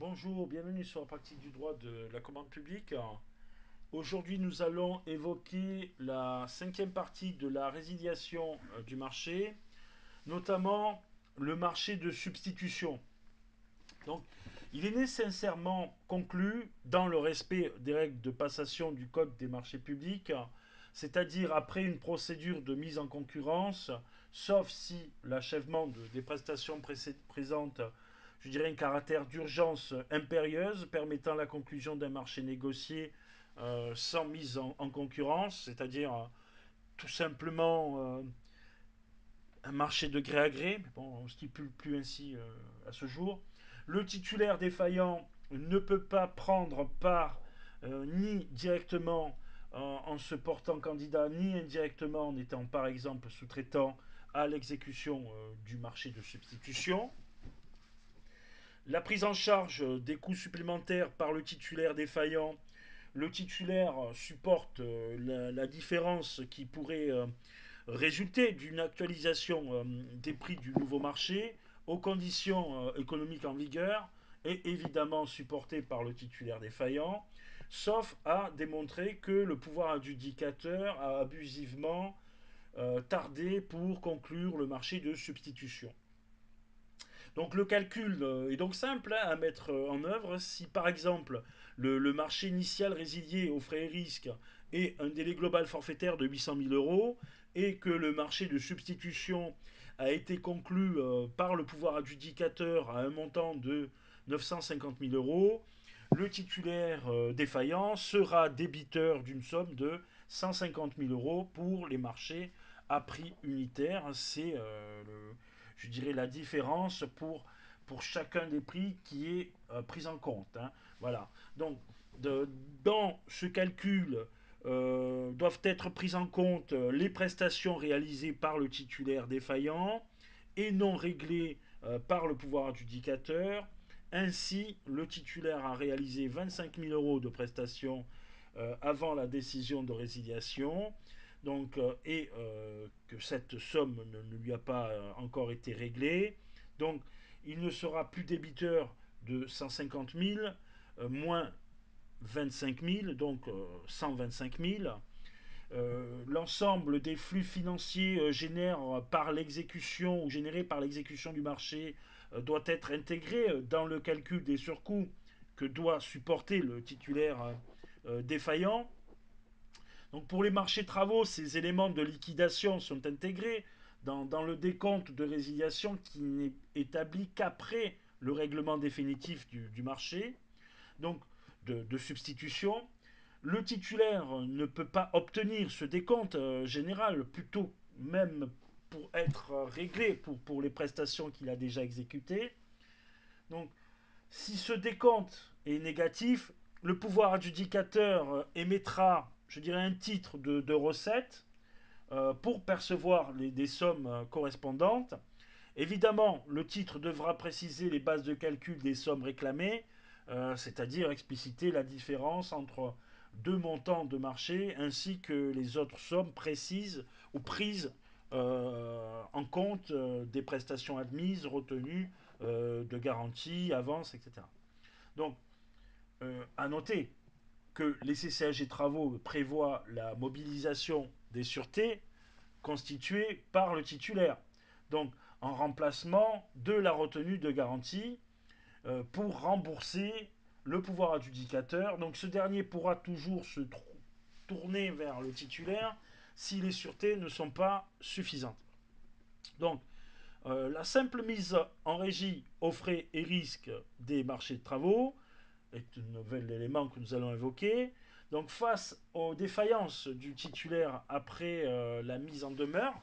Bonjour, bienvenue sur la pratique du droit de la commande publique. Aujourd'hui, nous allons évoquer la cinquième partie de la résiliation du marché, notamment le marché de substitution. Donc, il est nécessairement conclu dans le respect des règles de passation du Code des marchés publics, c'est-à-dire après une procédure de mise en concurrence, sauf si l'achèvement des prestations présente, je dirais, un caractère d'urgence impérieuse permettant la conclusion d'un marché négocié sans mise en concurrence, c'est-à-dire tout simplement un marché de gré à gré, mais bon, on ne stipule plus ainsi à ce jour. Le titulaire défaillant ne peut pas prendre part ni directement en se portant candidat, ni indirectement en étant par exemple sous-traitant à l'exécution du marché de substitution. La prise en charge des coûts supplémentaires par le titulaire défaillant. Le titulaire supporte la différence qui pourrait résulter d'une actualisation des prix du nouveau marché aux conditions économiques en vigueur et évidemment supportée par le titulaire défaillant, sauf à démontrer que le pouvoir adjudicateur a abusivement tardé pour conclure le marché de substitution. Donc le calcul est donc simple à mettre en œuvre. Si par exemple le marché initial résilié aux frais et risques est un délai global forfaitaire de 800 000 euros et que le marché de substitution a été conclu par le pouvoir adjudicateur à un montant de 950 000 euros, le titulaire défaillant sera débiteur d'une somme de 150 000 euros pour les marchés à prix unitaire. C'est je dirais, la différence pour chacun des prix qui est pris en compte. Hein. Voilà. Donc, dans ce calcul, doivent être prises en compte les prestations réalisées par le titulaire défaillant et non réglées par le pouvoir adjudicateur. Ainsi, le titulaire a réalisé 25 000 euros de prestations avant la décision de résiliation que cette somme ne lui a pas encore été réglée. Donc, il ne sera plus débiteur de 150 000 moins 25 000, donc 125 000. L'ensemble des flux financiers générés par l'exécution du marché doit être intégré dans le calcul des surcoûts que doit supporter le titulaire défaillant. Donc pour les marchés travaux, ces éléments de liquidation sont intégrés dans le décompte de résiliation qui n'est établi qu'après le règlement définitif du marché, donc de substitution. Le titulaire ne peut pas obtenir ce décompte général, plutôt même pour être réglé pour les prestations qu'il a déjà exécutées. Donc si ce décompte est négatif, le pouvoir adjudicateur émettra, je dirais, un titre de recette pour percevoir des sommes correspondantes. Évidemment, le titre devra préciser les bases de calcul des sommes réclamées, c'est-à-dire expliciter la différence entre deux montants de marché ainsi que les autres sommes précises ou prises en compte des prestations admises, retenues, de garantie, avance, etc. Donc, à noter que les CCAG travaux prévoient la mobilisation des sûretés constituées par le titulaire. Donc, en remplacement de la retenue de garantie pour rembourser le pouvoir adjudicateur. Donc, ce dernier pourra toujours se tourner vers le titulaire si les sûretés ne sont pas suffisantes. Donc, la simple mise en régie aux frais et risques des marchés de travaux est un nouvel élément que nous allons évoquer. Donc face aux défaillances du titulaire après la mise en demeure,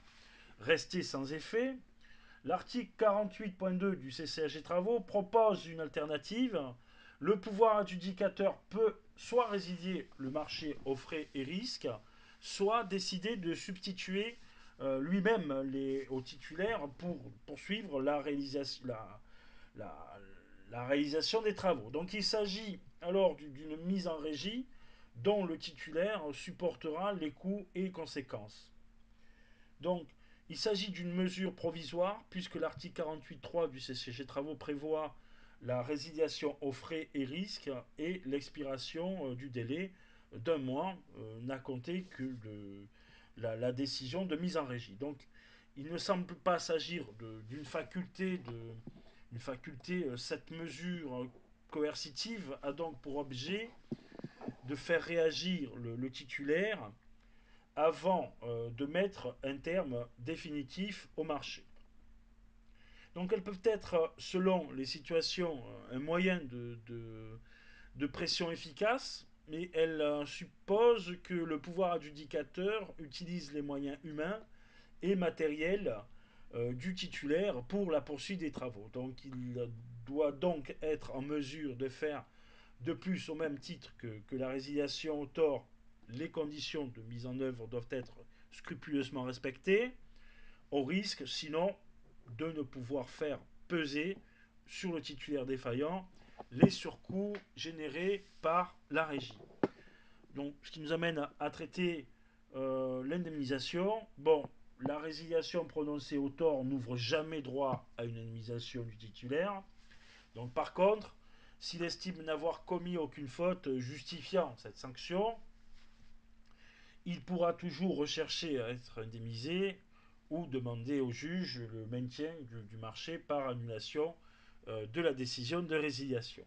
restée sans effet, l'article 48.2 du CCAG Travaux propose une alternative. Le pouvoir adjudicateur peut soit résilier le marché aux frais et risques, soit décider de substituer lui-même aux titulaires pour poursuivre la, la réalisation des travaux. Donc il s'agit alors d'une mise en régie dont le titulaire supportera les coûts et conséquences. Donc il s'agit d'une mesure provisoire puisque l'article 48.3 du CCG Travaux prévoit la résiliation aux frais et risques et l'expiration du délai d'un mois n'a compté que de la décision de mise en régie. Donc il ne semble pas s'agir d'une faculté cette mesure coercitive a donc pour objet de faire réagir le titulaire avant de mettre un terme définitif au marché. Donc elles peuvent être, selon les situations, un moyen de pression efficace, mais elles supposent que le pouvoir adjudicateur utilise les moyens humains et matériels du titulaire pour la poursuite des travaux. Donc il doit donc être en mesure de faire de plus, au même titre que la résiliation au tort, les conditions de mise en œuvre doivent être scrupuleusement respectées, au risque sinon de ne pouvoir faire peser sur le titulaire défaillant les surcoûts générés par la régie. Donc, ce qui nous amène à traiter l'indemnisation. Bon, la résiliation prononcée au tort n'ouvre jamais droit à une indemnisation du titulaire. Donc, par contre, s'il estime n'avoir commis aucune faute justifiant cette sanction, il pourra toujours rechercher à être indemnisé ou demander au juge le maintien du marché par annulation de la décision de résiliation.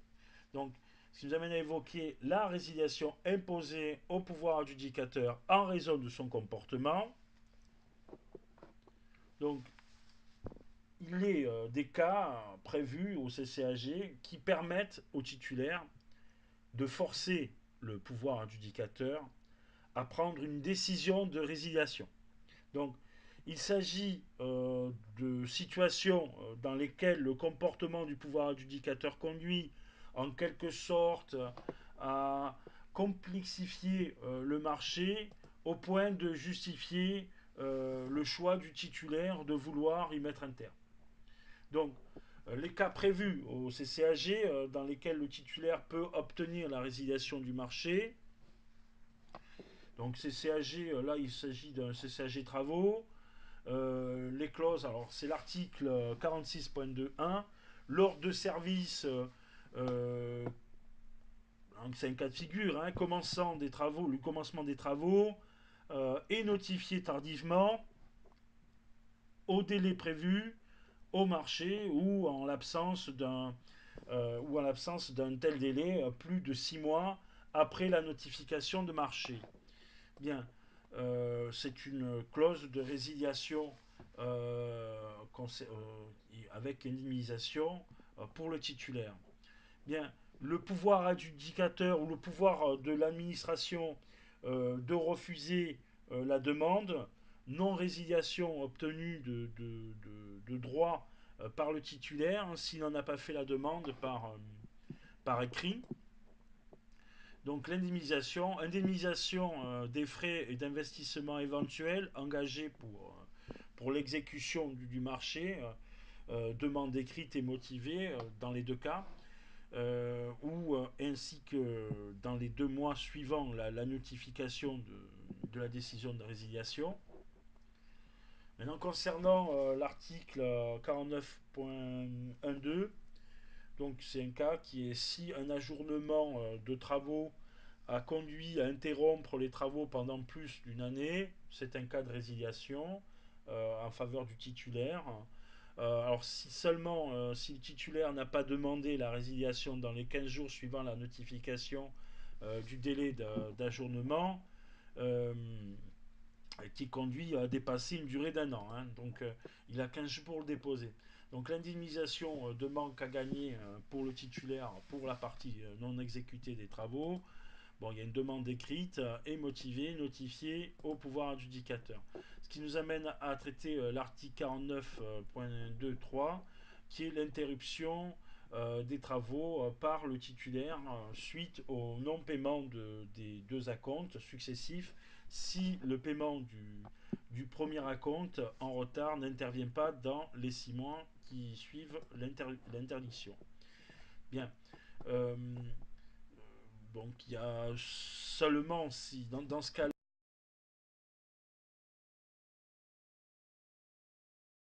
Donc, ce qui nous amène à évoquer la résiliation imposée au pouvoir adjudicateur en raison de son comportement. Donc, il est des cas prévus au CCAG qui permettent au titulaire de forcer le pouvoir adjudicateur à prendre une décision de résiliation. Donc, il s'agit de situations dans lesquelles le comportement du pouvoir adjudicateur conduit en quelque sorte à complexifier le marché au point de justifier le choix du titulaire de vouloir y mettre un terme. Donc, les cas prévus au CCAG dans lesquels le titulaire peut obtenir la résiliation du marché. Donc CCAG, là il s'agit d'un CCAG travaux. Les clauses, alors c'est l'article 46.2.1. L'ordre de service, c'est un cas de figure, hein, commençant des travaux, le commencement des travaux est notifié tardivement au délai prévu au marché ou en l'absence d'un tel délai, plus de 6 mois après la notification de marché. Bien, c'est une clause de résiliation avec indemnisation pour le titulaire. Bien, le pouvoir adjudicateur ou le pouvoir de l'administration de refuser la demande, non-résiliation obtenue de droit par le titulaire s'il n'en a pas fait la demande par écrit. Donc l'indemnisation, indemnisation des frais et d'investissement éventuels engagés pour l'exécution du marché, demande écrite et motivée dans les deux cas, ou ainsi que dans les 2 mois suivant la notification de la décision de résiliation. Maintenant concernant l'article 49.12, donc c'est un cas qui est si un ajournement de travaux a conduit à interrompre les travaux pendant plus d'une année, c'est un cas de résiliation en faveur du titulaire. Alors si seulement si le titulaire n'a pas demandé la résiliation dans les 15 jours suivant la notification du délai d'ajournement, euh, qui conduit à dépasser une durée d'un an. Hein. Donc il a 15 jours pour le déposer. Donc l'indemnisation de manque à gagner pour le titulaire pour la partie non exécutée des travaux. Bon, il y a une demande écrite et motivée, notifiée au pouvoir adjudicateur. Ce qui nous amène à traiter l'article 49.2.3, qui est l'interruption des travaux par le titulaire suite au non-paiement des deux acomptes successifs si le paiement du premier acompte en retard n'intervient pas dans les 6 mois qui suivent l'interdiction. Bien. Donc il y a seulement si dans ce cas